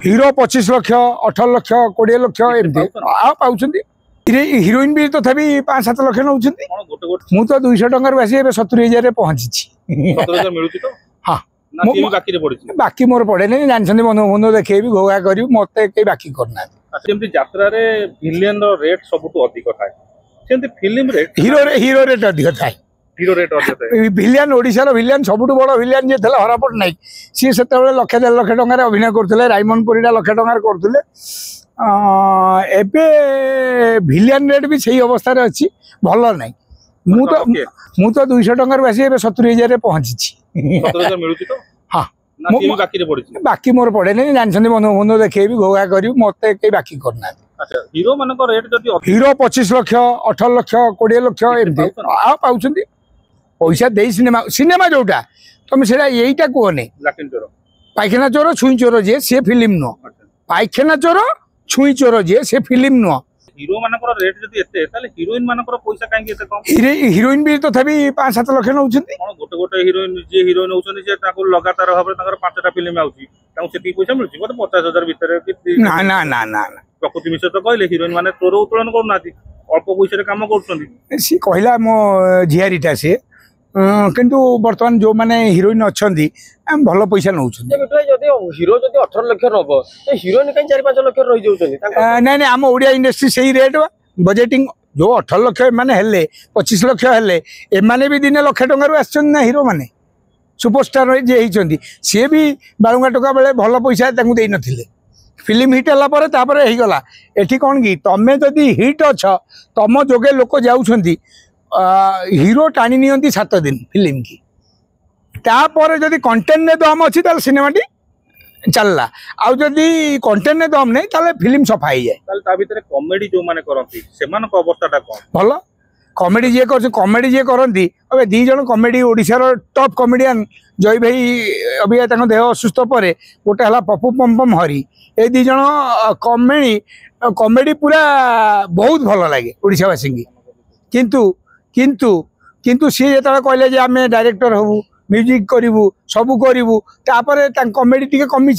हिरो 25 लाख 18 लाख 20 लाख एमती पाँच हिरोइन भी तथापि 5-7 लाख नौ मु तो 200 टकर बासी 70,000 पहुंची हाँ बाकी मोर पड़े नहीं जानते बंधु बंधु देखे घोघा कर मत कहीं बाकी करना हिरो रेट अधिक थाए भिलियन ओडिशार भिलियन सबुठ बड़ भिलियन जे थे हरा पट्टनायक सी से 1.5 लाख टकर अभिनय करते रायमंड परिडा लाख टकर करते एबे भिलियन रेट भी सही अवस्था अच्छी भल ना मु तो 200 टकर बासी 70,000 पहुंची हाँ बाकी मोर पड़े नहीं जानते बंधु बंधु देखे घोघा कर मत कहीं बाकी करना हिरो 25 लाख 18 लाख 20 लाख एमती पाँच पैसा दे सिनेमा जोटा तुम से यहीटा कहने पायखाना चोर छुई चोर जी सी फिल्म नुह पायखाना चोर छुई चोर जी सी फिल्म नुह हिरो मानकर रेट जदी एते ताले हिरोइन मानकर पैसा काहे एते कम हिरोइन भी तथापि 5-7 लाख नौ गोटे गोटे हिरोइन जे हिरोइन होउछन जे ताको लगातार भाबरे ताकर 5टा फिल्म आउची ताको सेती पैसा मिलची मते 50,000 भीतर ना ना ना ना प्रकृति मिश्र तो कहले हिरोइन माने तोर उत्तोलन करनाती अल्प पैसा रे काम करछन सी कहला मो झियारीटा से किंतु वर्तमान जो माने हिरोइन अच्छी भल पैसा नौ हिरो जब 18 लाख नब हिरोइन कहीं 4-5 लाख रही जाऊँ ना ना आम ओडिया इंडस्ट्री से रेट बजेटिंग जो 18 लाख मैंने हेले 25 लाख हेले एमाने भी दिने लाख टकर आसना हिरो माने सुपरस्टार जे होती सी भी बालुंगा टका बेले भल पैसा दे नथिले फिल्म हिट है गला एठी कौन कि तमें जदि हिट अछ तम जोगे लोक जाऊँच हिरो टाणी नियंती 7 दिन फिल्म की तापर जदि कंटेंट ने दम अच्छी सिनेमाटी चलला आउ जदि कंटेंट ने दम नहीं ताले फिल्म सफा ही जाए कॉमेडी जो माने करंती सेमान को अवस्थाटा कोन भल कॉमेडी जे कर कॉमेडी जे करंती अबे 2 जन कॉमेडी ओडिसा रो टॉप कॉमेडियन जय भाई अभी तांको देह असुस्थ पर गोटे हला पप्पू पमपम हरी ए 2 जन कॉमेडी पूरा बहुत भल लगे ओडिसावासी की किंतु किंतु किंतु सी जो कहले आम डायरेक्टर हबू म्यूजिक करूँ सबू करूँ कॉमेडी टी कमी